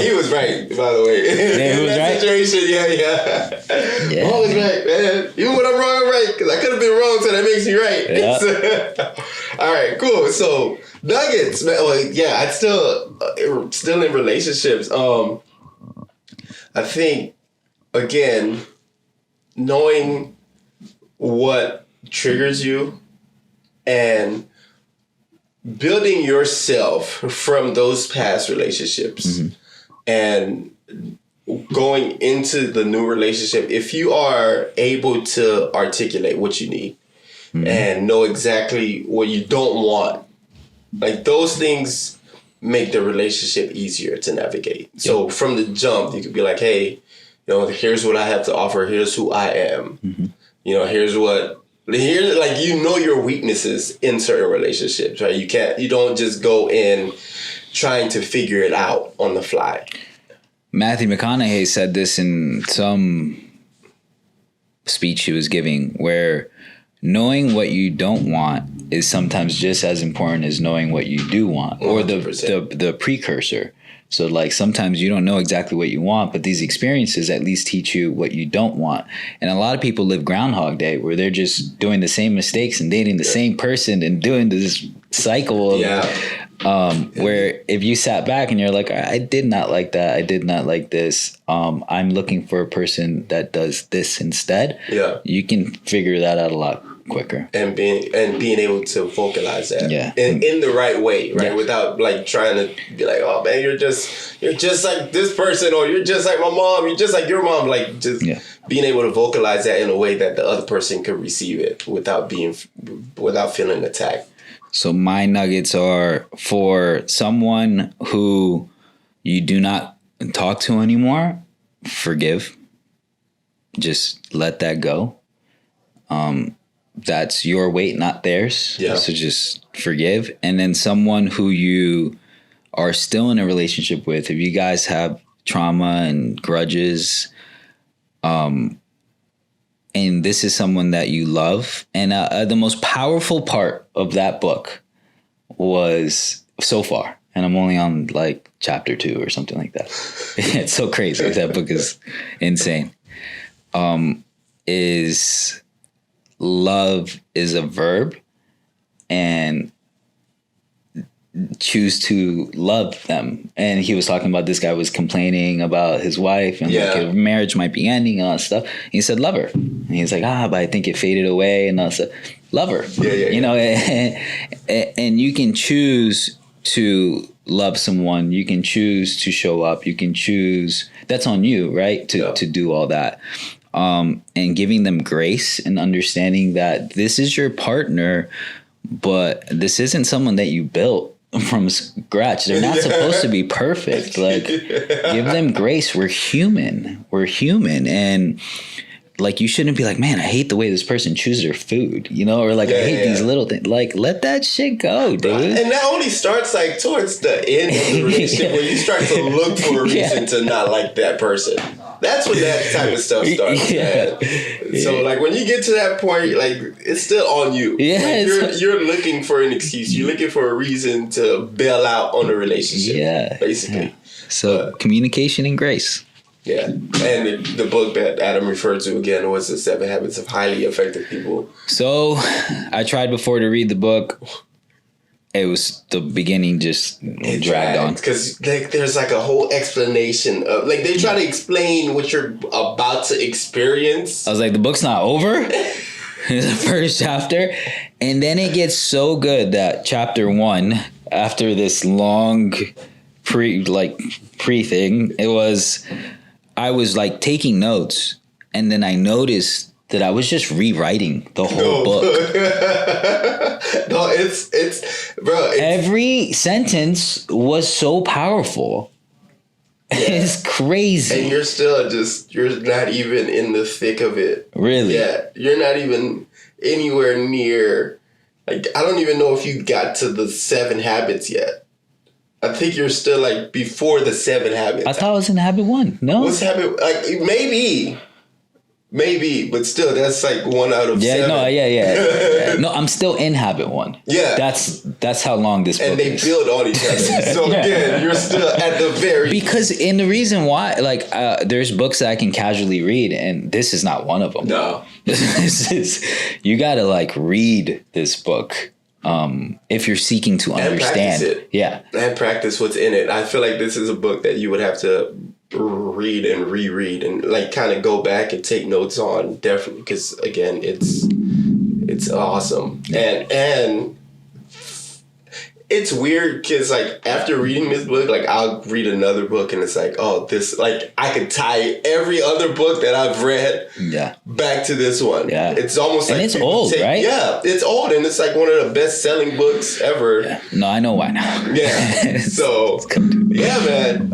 Speaker 1: He was right, by the way.
Speaker 2: Yeah, he was right.
Speaker 1: Situation, yeah. I'm always right, man. Even when I'm wrong, I'm right. Because I could have been wrong, so that makes me right.
Speaker 2: Yeah.
Speaker 1: All right, cool. So nuggets, man. I'm still in relationships. I think again, knowing what triggers you and building yourself from those past relationships and going into the new relationship, if you are able to articulate what you need and know exactly what you don't want, like those things make the relationship easier to navigate. So from the jump, you could be like, hey, here's what I have to offer. Here's who I am. Here's like, your weaknesses in certain relationships, right? You don't just go in trying to figure it out on the fly.
Speaker 2: Matthew McConaughey said this in some speech he was giving, where knowing what you don't want is sometimes just as important as knowing what you do want, or the precursor. So like sometimes you don't know exactly what you want, but these experiences at least teach you what you don't want. And a lot of people live Groundhog Day, where they're just doing the same mistakes and dating the same person and doing this cycle of where if you sat back and you're like, I did not like that, I did not like this, I'm looking for a person that does this instead. You can figure that out a lot quicker,
Speaker 1: and being able to vocalize that in the right way, right? Without like trying to be like, oh man, you're just like this person, or you're just like my mom, you're just like your mom, like just being able to vocalize that in a way that the other person could receive it without feeling attacked.
Speaker 2: So my nuggets are, for someone who you do not talk to anymore, forgive. Just let that go. That's your weight, not theirs. So just forgive. And then someone who you are still in a relationship with, if you guys have trauma and grudges, and this is someone that you love. And the most powerful part of that book was, so far, and I'm only on like chapter 2 or something like that. It's so crazy. That book is insane. Is love is a verb, and choose to love them. And he was talking about, this guy was complaining about his wife and like a marriage might be ending and all that stuff. He said, love her. And he's like, but I think it faded away and all that stuff. Love her. And you can choose to love someone. You can choose to show up. You can choose, that's on you, right? To do all that. And giving them grace and understanding that this is your partner, but this isn't someone that you built from scratch. They're not supposed to be perfect. Like, give them grace. We're human. And like, you shouldn't be like, man, I hate the way this person chooses their food, or like, I hate these little things. Like, let that shit go, dude.
Speaker 1: And that only starts like towards the end of the relationship when you start to look for a reason to not like that person. That's when that type of stuff starts. So like when you get to that point, like it's still on you. Like, you're looking for an excuse. You're looking for a reason to bail out on the relationship. Basically.
Speaker 2: So communication and grace.
Speaker 1: And the book that Adam referred to again was The 7 Habits of Highly Effective People.
Speaker 2: So I tried before to read the book. It was the beginning, just dragged on. Because
Speaker 1: there's like a whole explanation of, like, they try to explain what you're about to experience.
Speaker 2: I was like, the book's not over? The first chapter. And then it gets so good that chapter 1, after this long pre thing, I was like taking notes, and then I noticed that I was just rewriting the whole book.
Speaker 1: No, it's bro.
Speaker 2: Every sentence was so powerful. It's crazy.
Speaker 1: And you're not even in the thick of it.
Speaker 2: Really?
Speaker 1: Yeah, you're not even anywhere near. Like, I don't even know if you got to the 7 habits yet. I think you're still like before the 7 habits.
Speaker 2: I thought I was in habit 1. No.
Speaker 1: What's habit? Like, maybe, but still, that's like 1 out of 7.
Speaker 2: No, I'm still in habit 1.
Speaker 1: Yeah.
Speaker 2: That's how long this book is.
Speaker 1: And they build on each other. So again, you're still at the very...
Speaker 2: Because, and the reason why, like, there's books that I can casually read, and this is not one of them.
Speaker 1: No.
Speaker 2: You gotta, like, read this book. If you're seeking to understand
Speaker 1: and practice it. And practice what's in it. I feel like this is a book that you would have to read and reread and like kind of go back and take notes on, definitely, because again, it's awesome. And it's weird because like after reading this book, like I'll read another book and it's like, oh, this, like I could tie every other book that I've read back to this one.
Speaker 2: Yeah.
Speaker 1: It's almost like,
Speaker 2: and it's old, right?
Speaker 1: Yeah, it's old, and it's like one of the best selling books ever.
Speaker 2: Yeah. No, I know why now.
Speaker 1: Yeah. So yeah, man.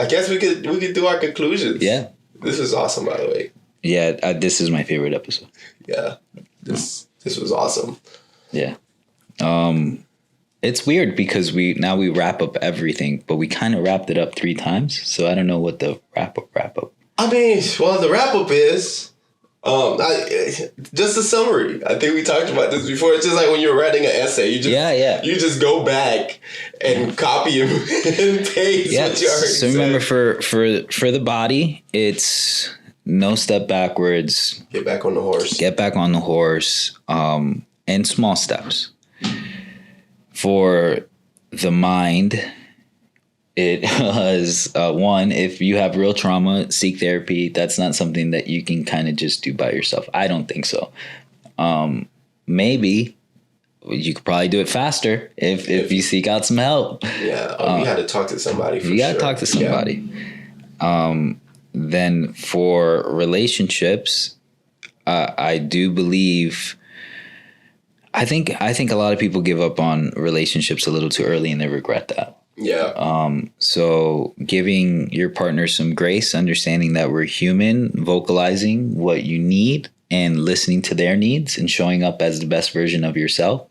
Speaker 1: I guess we could do our conclusions. Yeah. This was awesome, by the way.
Speaker 2: Yeah, this is my favorite episode.
Speaker 1: Yeah. This was awesome.
Speaker 2: Yeah. It's weird because we wrap up everything, but we kind of wrapped it up 3 times. So I don't know what the wrap up.
Speaker 1: I mean, well, the wrap up is just a summary. I think we talked about this before. It's just like when you're writing an essay, you just go back and copy and paste what you already
Speaker 2: So remember, for the body, it's no step backwards.
Speaker 1: Get back on the horse.
Speaker 2: And small steps. For the mind, it was 1, if you have real trauma, seek therapy. That's not something that you can kind of just do by yourself. I don't think so. Maybe you could probably do it faster if you seek out some help.
Speaker 1: Yeah, you had to talk to somebody.
Speaker 2: You got to talk to somebody. Yeah. Then for relationships, I do believe. I think a lot of people give up on relationships a little too early and they regret that.
Speaker 1: Yeah.
Speaker 2: So giving your partner some grace, understanding that we're human, vocalizing what you need and listening to their needs and showing up as the best version of yourself,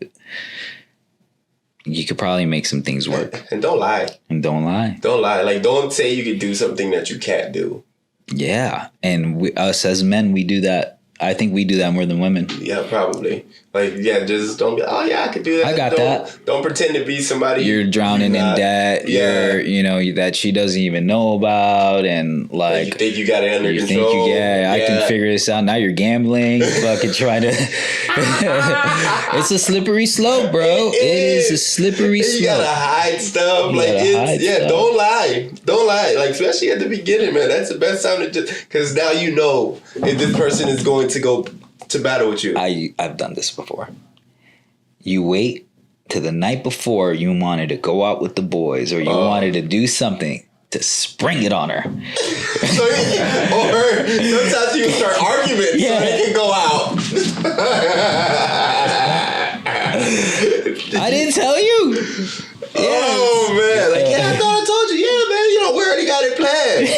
Speaker 2: you could probably make some things work.
Speaker 1: And don't lie.
Speaker 2: Don't lie.
Speaker 1: Like, don't say you could do something that you can't do.
Speaker 2: Yeah. And us as men, we do that. I think we do that more than women.
Speaker 1: Yeah, probably. Like, yeah, just don't be, oh, yeah, I could do that.
Speaker 2: I got that.
Speaker 1: Don't pretend to be somebody.
Speaker 2: You're drowning in debt. Yeah. You're, that she doesn't even know about. And, like.
Speaker 1: You think you got it under control.
Speaker 2: I can figure this out. Now you're gambling. Fucking trying to. It's a slippery slope, bro. It is a slippery slope.
Speaker 1: You gotta hide stuff. Don't lie. Don't lie. Like, especially at the beginning, man. That's the best time to just. Because now you know if this person is going to go to battle with you.
Speaker 2: I've done this before. You wait to the night before you wanted to go out with the boys or you wanted to do something to spring it on her.
Speaker 1: Or sometimes you start arguments so they can go out.
Speaker 2: I didn't tell you.
Speaker 1: Oh, man. Like, I thought I told you. Yeah, man. We already got it planned.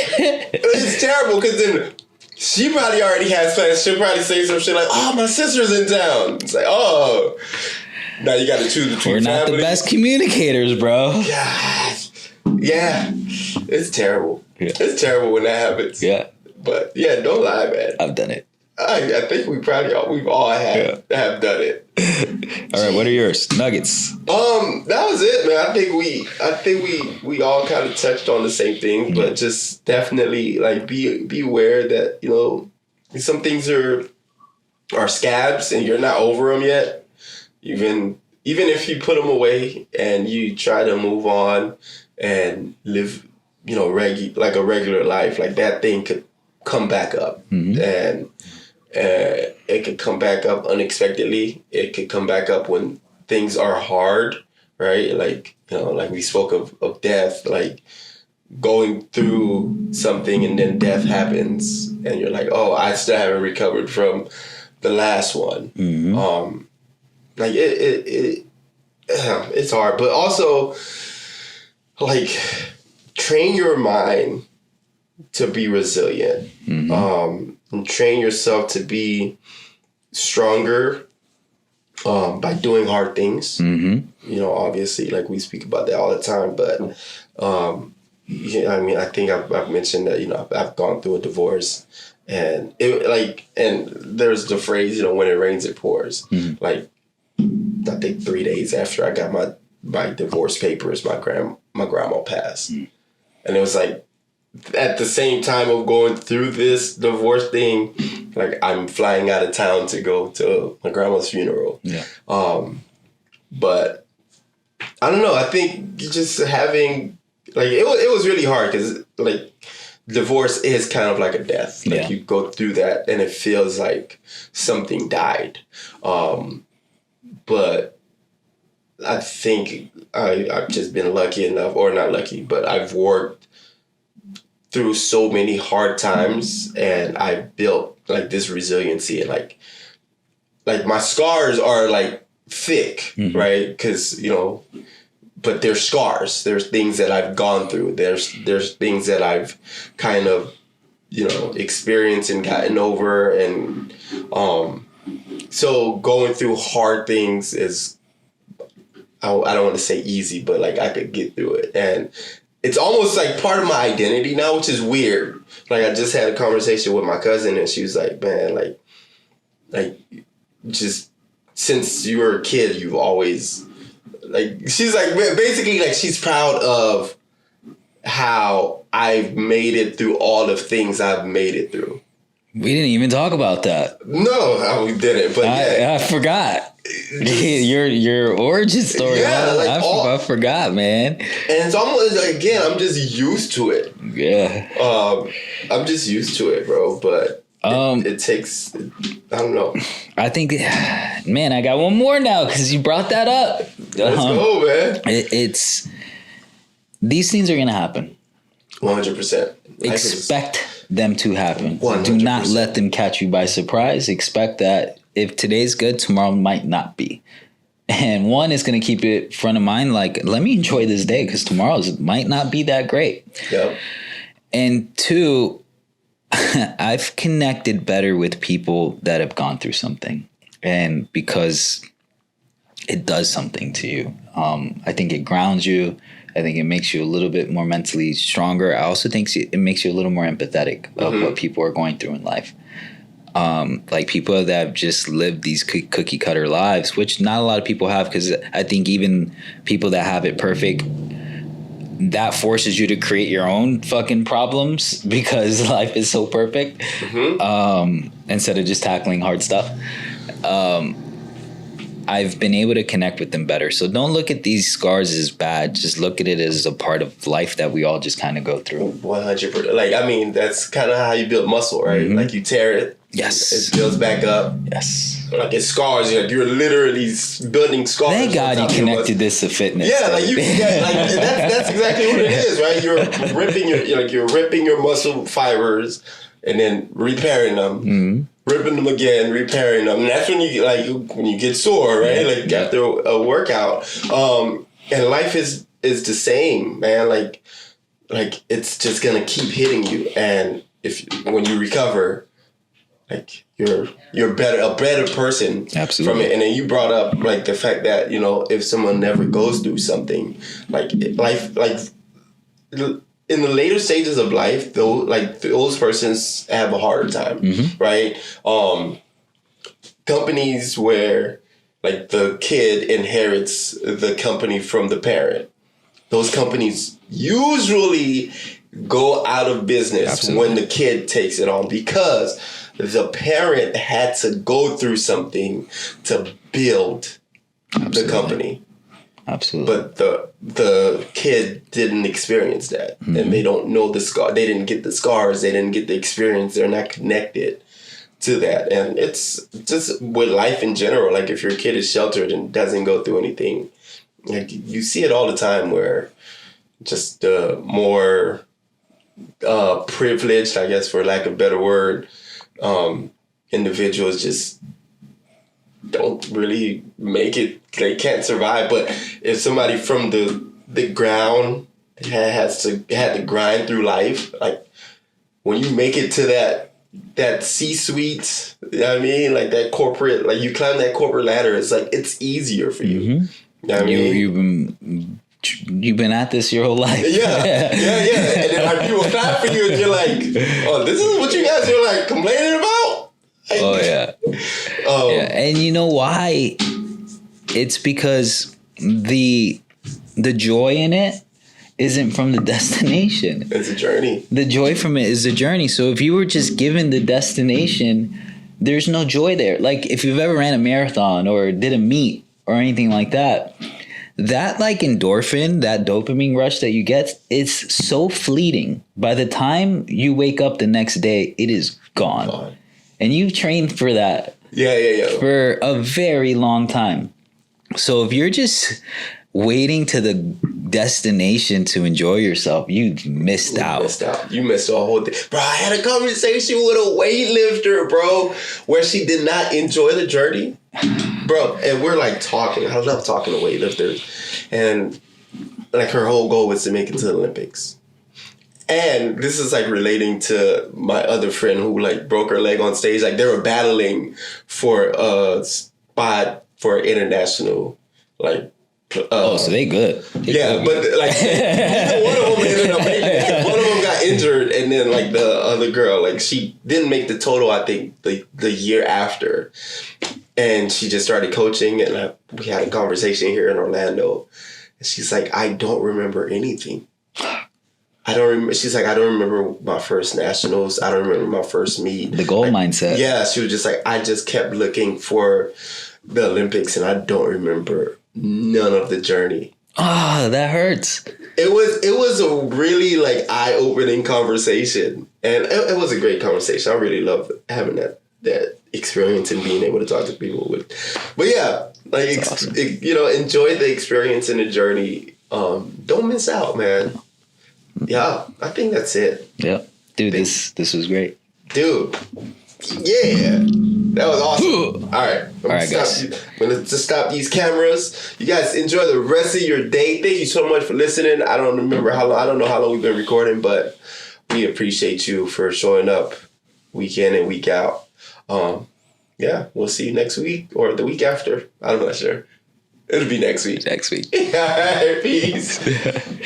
Speaker 1: It's terrible because then she probably already has plans. She'll probably say some shit like, oh, my sister's in town. It's like, oh. Now you got to choose between
Speaker 2: We're not the best communicators, bro.
Speaker 1: Gosh. Yeah. It's terrible.
Speaker 2: Yeah.
Speaker 1: It's terrible when that happens.
Speaker 2: Yeah.
Speaker 1: But, yeah, don't lie, man.
Speaker 2: I've done it.
Speaker 1: I think we've all have done it.
Speaker 2: All right, what are yours? Nuggets.
Speaker 1: That was it, man. I think we all kind of touched on the same thing, but just definitely like be aware that some things are scabs and you're not over them yet. Even if you put them away and you try to move on and live, like a regular life, like that thing could come back up and. It could come back up unexpectedly. It could come back up when things are hard, right? Like, like we spoke of death, like going through something and then death happens and you're like, oh, I still haven't recovered from the last one. Like it's hard, but also like train your mind to be resilient. And train yourself to be stronger by doing hard things. Obviously, like we speak about that all the time. But I think I've mentioned that I've gone through a divorce, and and there's the phrase when it rains it pours. Like I think 3 days after I got my divorce papers, my grandma passed, and it was like. At the same time of going through this divorce thing, like I'm flying out of town to go to my grandma's funeral. Yeah. But I don't know. I think just having it was really hard because like divorce is kind of like a death. Like you go through that and it feels like something died. But I think I've just been lucky enough, or not lucky, but I've worked through so many hard times and I've built like this resiliency, and like my scars are like thick, right? Because, you know, but they're scars. There's things that I've gone through. There's things that I've kind of, you know, experienced and gotten over. And so going through hard things is, I don't want to say easy, but like I could get through it. And it's almost like part of my identity now, which is weird. Like I just had a conversation with my cousin and she was like, man, like just since you were a kid, you've always, like, she's like, basically like she's proud of how I've made it through all the things I've made it through.
Speaker 2: We didn't even talk about that.
Speaker 1: No, we didn't. But
Speaker 2: I forgot your origin story.
Speaker 1: Yeah, like
Speaker 2: I forgot, man. And
Speaker 1: it's almost like, again, I'm just used to it.
Speaker 2: Yeah.
Speaker 1: I'm just used to it, bro. But it takes, I don't know. I
Speaker 2: think, man, I got one more now because you brought that up.
Speaker 1: Let's go, man.
Speaker 2: It's these things are gonna happen.
Speaker 1: 100%.
Speaker 2: Expect them to happen.
Speaker 1: 100%.
Speaker 2: Do not let them catch you by surprise. Expect that if today's good, tomorrow might not be. And one is going to keep it front of mind, like, let me enjoy this day because tomorrow's might not be that great.
Speaker 1: Yep.
Speaker 2: And two, I've connected better with people that have gone through something, and because it does something to you. I think it grounds you. I think it makes you a little bit more mentally stronger. I also think it makes you a little more empathetic of what people are going through in life. Like people that have just lived these cookie cutter lives, which not a lot of people have, because I think even people that have it perfect, that forces you to create your own fucking problems because life is so perfect, instead of just tackling hard stuff. I've been able to connect with them better. So don't look at these scars as bad. Just look at it as a part of life that we all just kind of go through.
Speaker 1: 100%. Like, I mean, that's kind of how you build muscle, right? Like you tear it.
Speaker 2: Yes.
Speaker 1: It builds back up.
Speaker 2: Yes.
Speaker 1: Like it's scars. You're literally building scars.
Speaker 2: Thank God you connected this to fitness.
Speaker 1: Yeah, like you. Yeah, like that's exactly what it is, right? You're ripping your muscle fibers and then repairing them. Ripping them again, repairing them. And that's when you get sore, right? Like after a workout. And life is the same, man. Like it's just gonna keep hitting you. And when you recover, like you're a better person.
Speaker 2: Absolutely.
Speaker 1: From it. And then you brought up like the fact that, you know, if someone never goes through something, like life, like in the later stages of life, though, like those persons have a harder time, right? Companies where like the kid inherits the company from the parent, those companies usually go out of business when the kid takes it on, because the parent had to go through something to build the company.
Speaker 2: Absolutely.
Speaker 1: But the kid didn't experience that. And they don't know the scar. They didn't get the scars. They didn't get the experience. They're not connected to that. And it's just with life in general. Like if your kid is sheltered and doesn't go through anything, like you see it all the time where just more privileged, I guess, for lack of a better word, individuals just don't really make it. They can't survive. But if somebody from the ground had to grind through life, like when you make it to that C-suite, you know what I mean? Like that corporate, like you climb that corporate ladder, it's like it's easier for you. You know what I mean?
Speaker 2: You've been at this your whole life.
Speaker 1: Yeah. And then like people clap for you and you're like, oh, this is what you guys are like complaining about? Like,
Speaker 2: yeah. And you know why? It's because the joy in it isn't from the destination.
Speaker 1: It's a journey.
Speaker 2: The joy from it is a journey. So if you were just given the destination, there's no joy there. Like if you've ever ran a marathon or did a meet or anything like that, that like endorphin, that dopamine rush that you get, it's so fleeting. By the time you wake up the next day, it is gone. And you've trained for that. For a very long time. So if you're just waiting to the destination to enjoy yourself, you missed out.
Speaker 1: You missed a whole thing. Bro, I had a conversation with a weightlifter, bro, where she did not enjoy the journey. Bro, and we're like talking. I love talking to weightlifters. And like her whole goal was to make it to the Olympics. And this is like relating to my other friend who like broke her leg on stage. Like they were battling for a spot for international, like.
Speaker 2: So they good.
Speaker 1: Good. But like one of them ended up making it. One of them got injured, and then like the other girl, like she didn't make the total. I think the year after, and she just started coaching, and we had a conversation here in Orlando, and she's like, I don't remember anything. I don't remember. She's like, I don't remember my first nationals. I don't remember my first meet.
Speaker 2: The goal mindset.
Speaker 1: Yeah, she was just like, I just kept looking for the Olympics, and I don't remember none of the journey.
Speaker 2: That hurts.
Speaker 1: It was a really like eye-opening conversation, and it was a great conversation. I really loved having that experience and being able to talk to people with. But yeah, like awesome. Enjoy the experience and the journey. Don't miss out, man. Yeah, I think that's it.
Speaker 2: Yeah, dude, this was great,
Speaker 1: dude. Yeah, that was awesome. All right, guys. I'm gonna just stop these cameras. You guys enjoy the rest of your day. Thank you so much for listening. I don't know how long we've been recording, but we appreciate you for showing up week in and week out. Yeah, we'll see you next week or the week after. I'm not sure. It'll be next week.
Speaker 2: Next week.
Speaker 1: All right, peace.